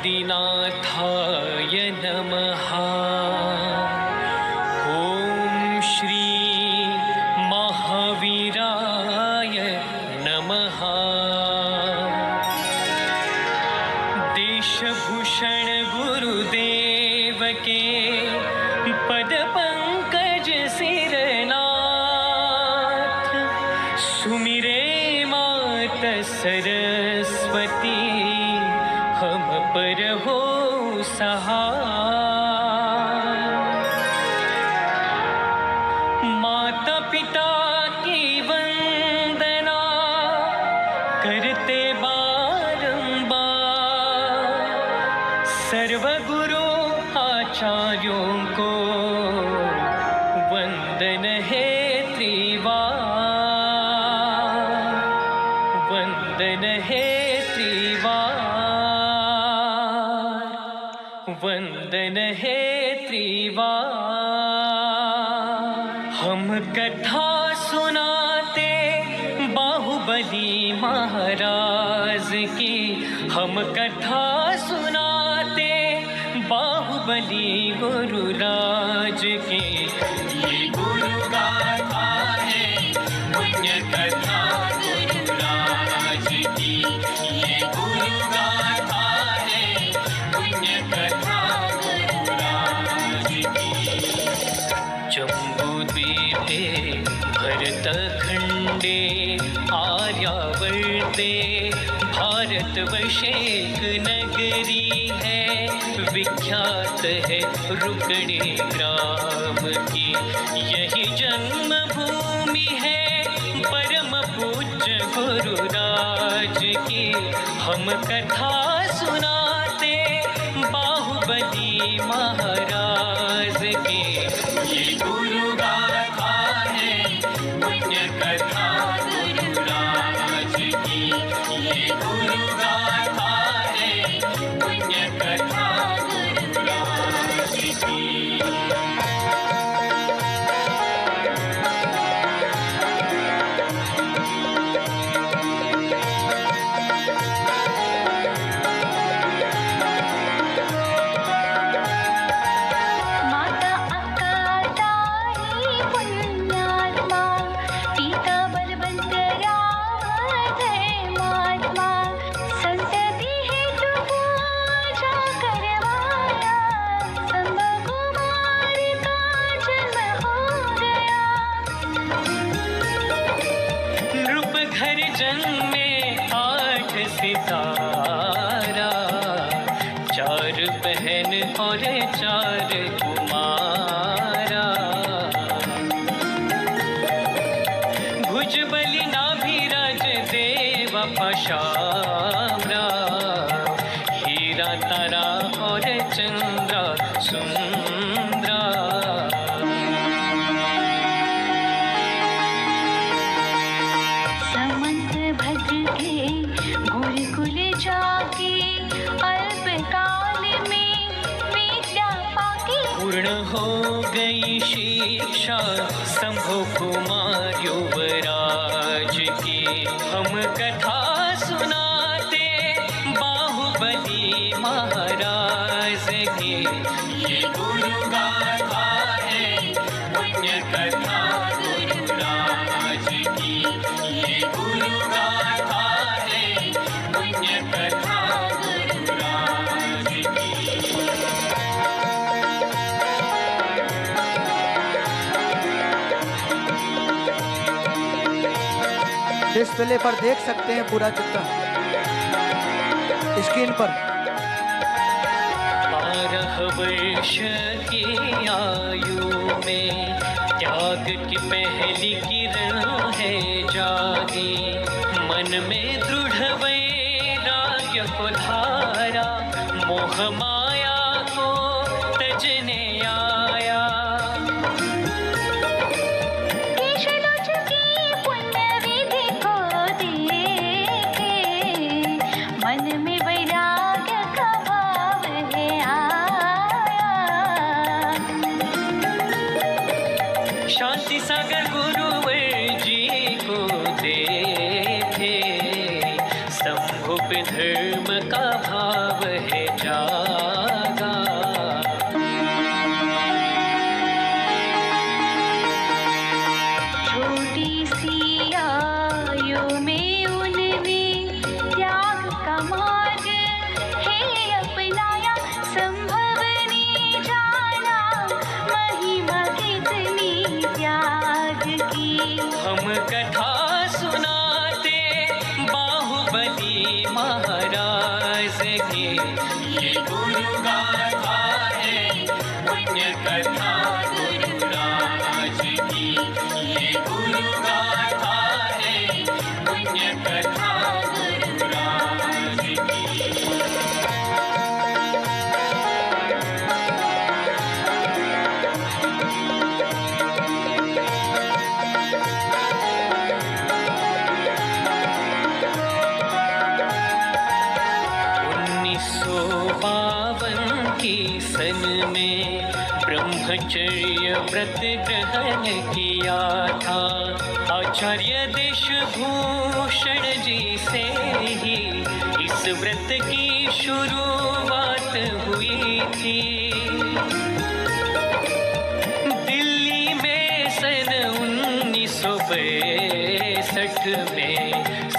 आदिनाथाय नमः। ॐ श्री महावीराय नमः। देशभूषण गुरुदेव के पद पंकज सिरनाथ, सुमिरे मात सरस्वती हम पर हो सहाय। माता पिता की वंदना करते बारंबार, सर्वगुरु आचार्यों को वंदन है त्रिवार, वंदन है त्रिवार, वंदन है त्रिवार। हम कथा सुनाते बाहुबली महाराज की, हम कथा सुनाते बाहुबली गुरुराज की। ये गुरु गाथा है पुण्य कथा गुरुराज की, ये गुरु गाथा है पुण्य कथा गुरुराज की। जम्बूद्वीपे भरतखंडे आर्यावर्ते भारतवर्षे एक नगरी है, विख्यात है रुकणे ग्राम की। यही जन्मभूमि है परम पूज्य गुरुराज की। हम कथा सुनाते बाहुबली महाराज की। ये गुरु गाथा है पुण्य कथा गुरुराज की, ये गुरु गाथा है पुण्य कथा गुरुराज की। जन्मे 8 सितारा, 4 बहन और 4 कुमारा। भुजबली नाभिराज देवा पाशाम्रा, हीरा तारा और चंद्रा सुंद्रा। गुरुकुल जाके अल्पकाल में विद्या पाके, पूर्ण हो गई शिक्षा शंभु कुमार युवराज की। हम कथा सुनाते बाहुबली महाराज की। ये गुरु गाथा है पुण्य कथा गुरुराज की, ये गुरु गाथा है पुण्य कथा गुरुराज की। डिस्प्ले पर देख सकते हैं पूरा चित्र स्क्रीन पर। 12 वर्ष की आयु में त्याग की पहली किरण है जागी, मन में दृढ़ वैराग्य को धारा, मोह माया को तजने आया। मन में वैराग्य का भाव है आया। शांति सागर गुरुवर जी को देखे, संभुप धर्म का भाव है। जागा। छोटी सी आयु में उन्होंने त्याग का मार्ग है अपनाया, संभव नहीं जाना महिमा कितनी त्याग की। हम कथा सुनाते बाहुबली महाराज की, ये गुरु गाथा है पुण्य कथा गुरुराज की, ये गुरु गाथा है पुण्य कथा गुरुराज की। की सन में ब्रह्मचर्य व्रत ग्रहण किया था, आचार्य देशभूषण जी से ही इस व्रत की शुरुआत हुई थी। दिल्ली में सन 1962 में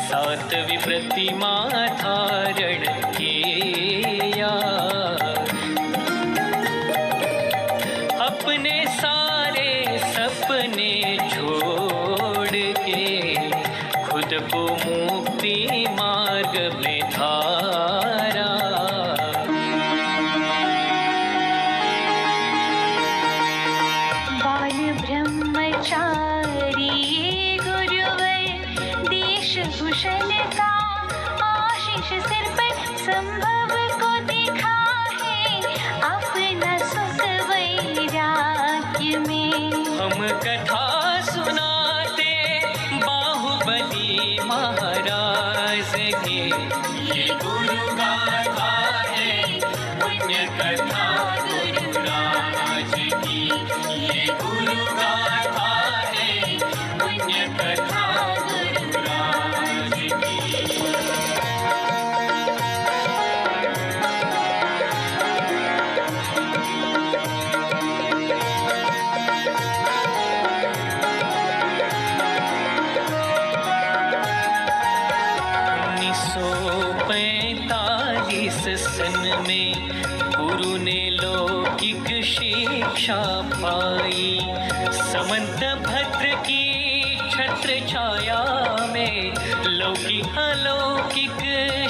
7वीं प्रतिमा धारण किया। अपने सारे सपने छोड़ के खुद को मुक्ति मार्ग में धारा। बाल ब्रह्मचारी गुरुवर देशभूषण का आशीष सिर पर संभव को दिखा है अपना सुख वैराग्य में। हम कथा सुनाते बाहुबली महाराज की, ये गुरु गाथा है पुण्य कथा गुरुराज की, ये गुरु गाथा है पुण्य कथा गुरुराज की। सन में गुरु ने लौकिक शिक्षा पाई, समंत भद्र की छत्र छाया में लौकिक अलौकिक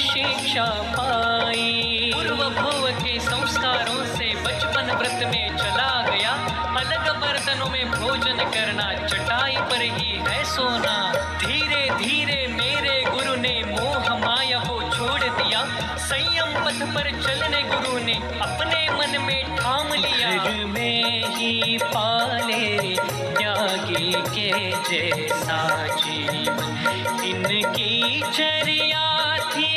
शिक्षा पाई। पूर्व भव के संस्कारों से बचपन व्रत में चला गया, अलग बर्तनों में भोजन करना, चटाई पर ही है सोना। धीरे धीरे मेरे गुरु ने मोह माया को छोड़ दिया, संयम पथ पर चलने गुरु ने अपने मन में ठाम लिया। घर में ही पाले त्यागी के जैसा जीवन इनकी चर्या थी,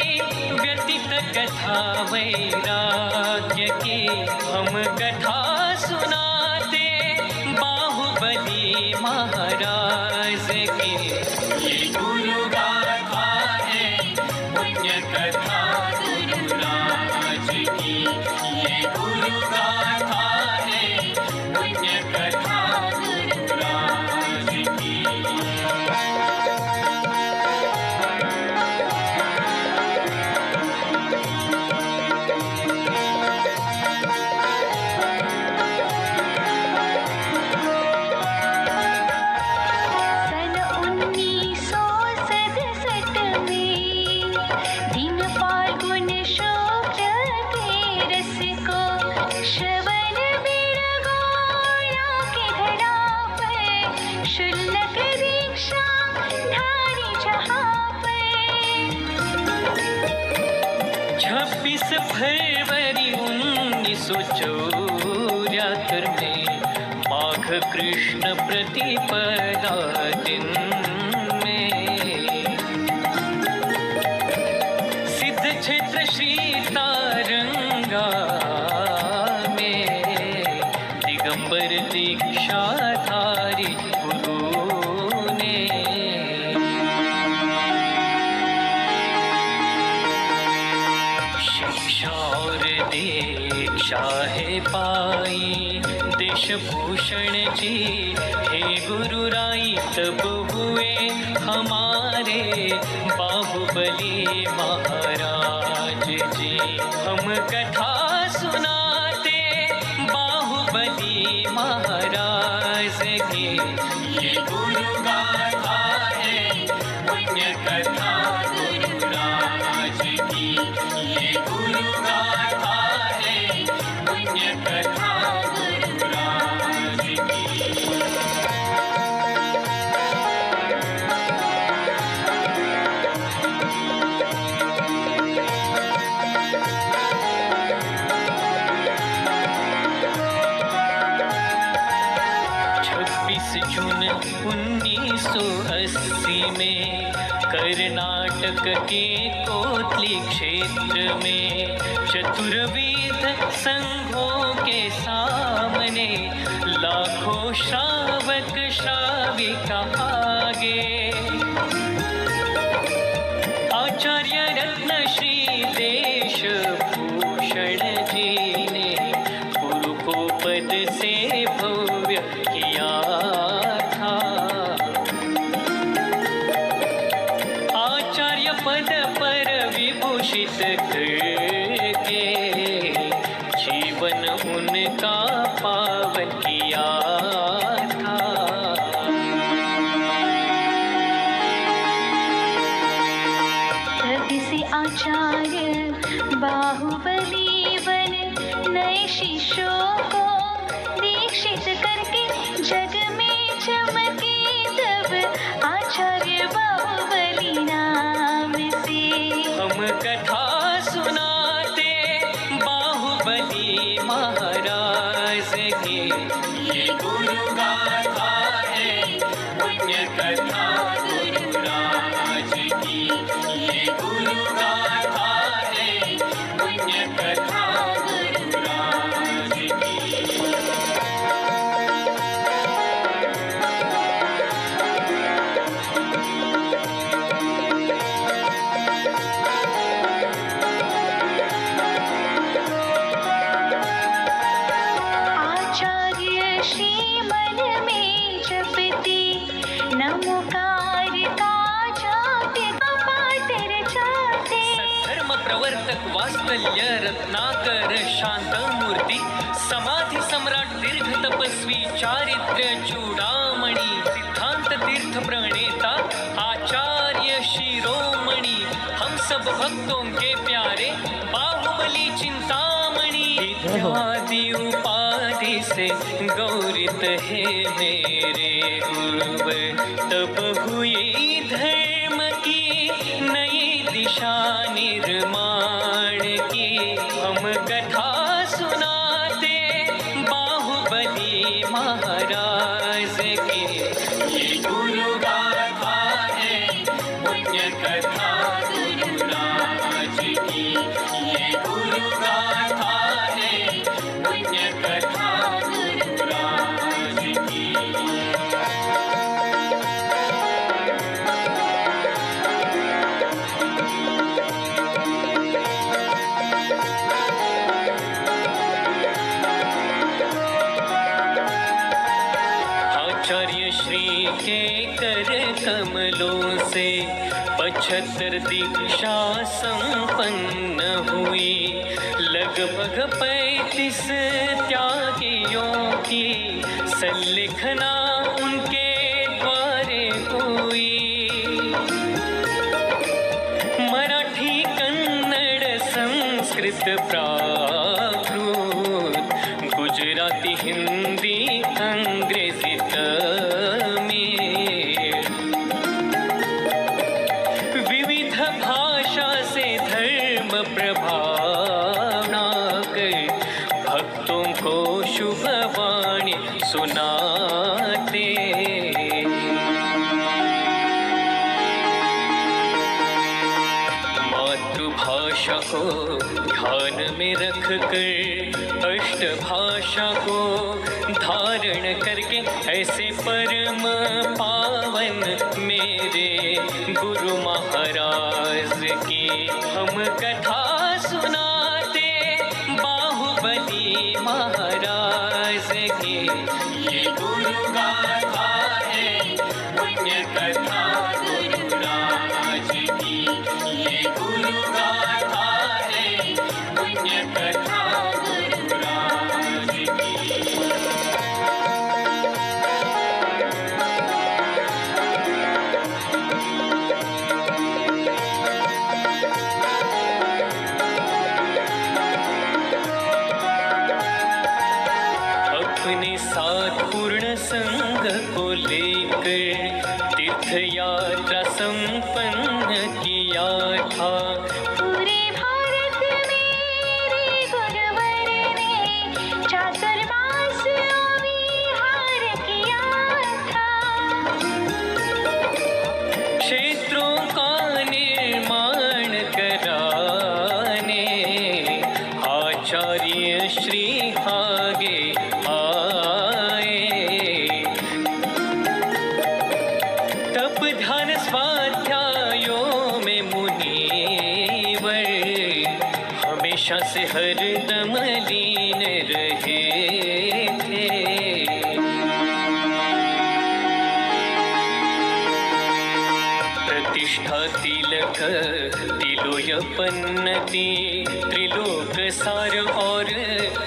व्यतीत कथा वैराग्य की। हम कथा सुनाते बाहुबली महाराज की, ये गुरु गाथा है पुण्य कथा गुरुराज की, ये गुरु गाथा है पुण्य कथा गुरुराज की। फरवरी 1974 में माघ कृष्ण प्रतिपदा दिन में सिद्ध क्षेत्र श्री तारंगा में दिगंबर दीक्षाधारी गुरु ने शिक्षा और शाहे पाई देश भूषण जी, हे गुरु राई तब हुए हमारे बाहुबली महाराज जी। हम कथा सुनाते बाहुबली महाराज की, ये गुरु गाथा है पुण्य कथा गुरु राज की, ये गुरु गाथा है पुण्य कथा गुरु राज की। जून 1980 में कर्नाटक के कोतली क्षेत्र में चतुर्वेद संघों के सामने लाखों श्रावक श्राविका आगे आचार्य रत्न श्री देश भूषण जी ने गुरु को पद से भव्य किया था। आचार्य पद पर विभूषित करके जीवन उनका पावन किया था। तभी से आचार्य बाहुबली बन नए शिष्यों को दीक्षित करके जग में चमके, तब आचार्य बाहुबली नाम से हम कथा सुनाते बाहुबली महाराज की, ये गुरु गाथा है पुण्य कथा गुरु राज की, ये गुरु गाथा है पुण्य कथा गुरु राज की। आचार्य श्री मन में जपते नमोकार का जाते पाटर जाते। धर्म प्रवर्तक वात्सल्य रत्नाकर शांत मूर्ति, समाधि सम्राट दीर्घ तपस्वी चारित्र्य चूड़ामणि, सिद्धांत तीर्थ प्रणेता आचार्य शिरोमणि, हम सब भक्तों के प्यारे बाहुबली चिंतामणि। इत्यादि उपाधि से गौरित है मेरे गुरुव, तब हुई धर्म की नई दिशा निर्माण की। हम कथा सुनाते बाहुबली महाराज की, ये गुरु गाथा है पुण्य कथा गुरु राज की, ये गुरु गाथा है पुण्य कथा गुरु राज की। आचार्य श्री के कर कमलों से 75 दीक्षा संपन्न हुई, लगभग 35 त्यागियों की संलिखना उनके द्वारे हुई। मराठी कन्नड़ संस्कृत प्राकृत गुजराती हिंदी अंग्रेजी तमिल विविध भाषा से धर्म प्रभावना कर भक्तों को शुभ वाणी सुनाते। मातृभाषा को ध्यान में रख कर अष्ट भाषा को धारण करके ऐसे परम पावन मेरे गुरु महाराज की हम कथा सुनाते बाहुबली बाहुबली महाराज के। ये गुरु गाथा है पुण्य कथा गुरुराज की। ये गुरु गाथा है पुण्य कथा गुरुराज की। अपने साथ पूर्ण संग को लेकर तीर्थ यात्रा संपन्न किया था। पूरे भारत मेरे गुरुवर ने चातुर्मास विहार किया था। क्षेत्रों का निर्माण कराने आचार्य श्री आगे ध्यान स्वाध्यायों में मुनिवर हमेशा से हरदम लीन रहे थे। प्रतिष्ठा तिलक तिलोयपन्नति त्रिलोक सार और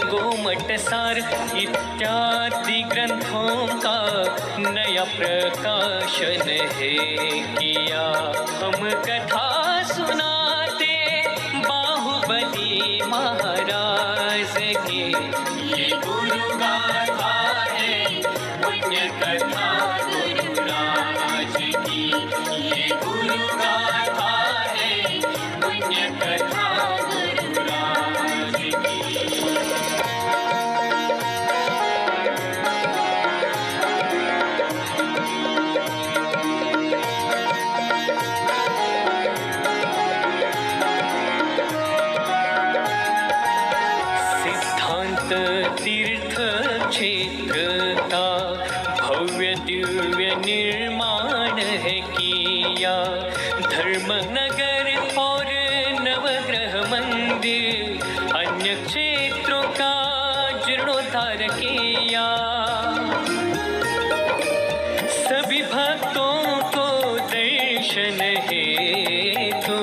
गोमट सार इत्यादि ग्रंथों का नया प्रकाशन है किया। हम कथा सुनाते बाहुबली महाराज के। ये गुरु गाथा है पुण्य कथा गुरुराज की। ये गुरु गाथा है पुण्य कथा गुरुराज की। तीर्थ क्षेत्र का भव्य दिव्य निर्माण है किया। धर्म नगर और नवग्रह मंदिर अन्य क्षेत्रों का जीर्णोद्धार किया। सभी भक्तों को दर्शन हेतु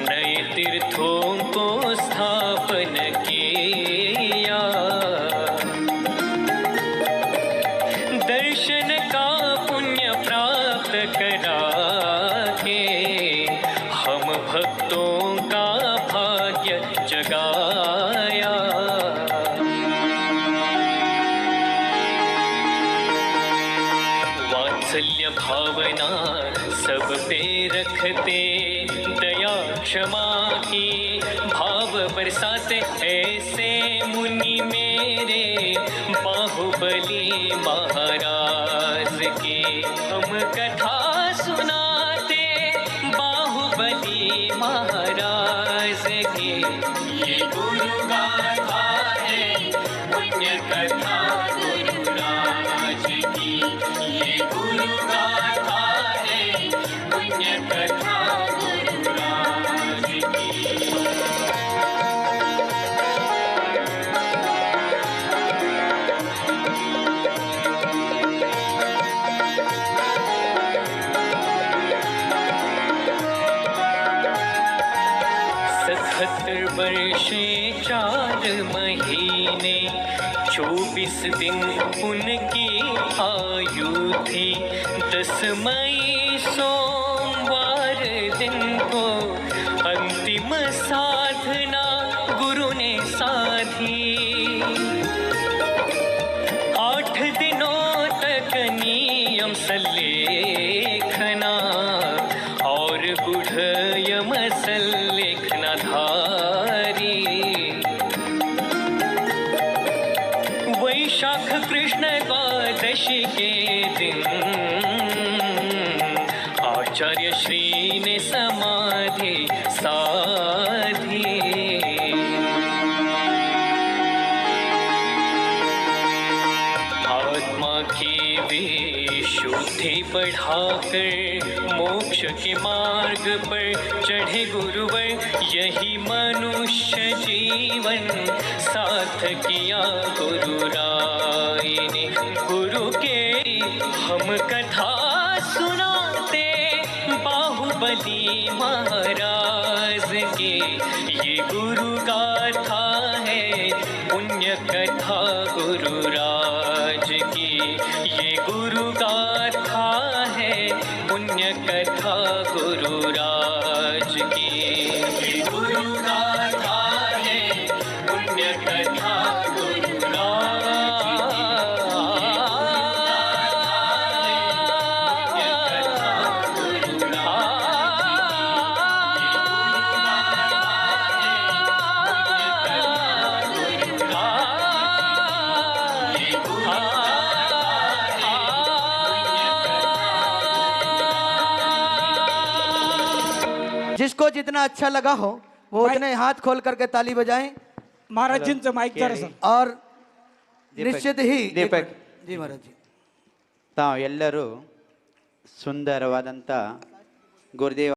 नए तीर्थों को स्थापन किया। दर्शन का पुण्य प्राप्त करा के हम भक्तों का भाग्य जगाया। वात्सल्य भावना सब पे रखते दया क्षमा की भाव बरसाते ऐसे मुनि मेरे बाहुबली महाराज के। हम कथा सुनाते बाहुबली महाराज के। ये गुरु गाथा है पुण्य कथा गुरुराज की। ये गुरु गाथा है पुण्य कथा गुरुराज की। वर्षे 4 महीने 24 दिन उनकी आयु थी। 10 मई सोमवार दिन को अंतिम साधना गुरु ने साधी। 8 दिनों तक नियम सल्लेखना और गुढ़ यम सल्लेखना धारी। वैशाख कृष्ण द्वादशी के दिन आचार्य श्री ने समाधि साधी। आत्मा की विशुद्धि बढ़ाकर मोक्ष के मार्ग पर चढ़े गुरुवर, यही मनुष्य जीवन साथ किया गुरु राय ने। गुरु के हम कथा सुनाते बाहुबली महाराज के, ये गुरु गाथा है पुण्य कथा गुरु राज की, ये गुरु गाथा है पुण्य कथा गुरु राज की, ये गुरु गाथा है पुण्य कथा गुरु राज जिसको जितना अच्छा लगा हो वो उतने हाथ खोल करके ताली बजाएं महाराज जिनचं माईक जरा सर. और निश्चित ही दीपक जी महाराज जी ತಾವು ಎಲ್ಲರೂ ಸುಂದರವಾದಂಥ ಗುರುದೇವ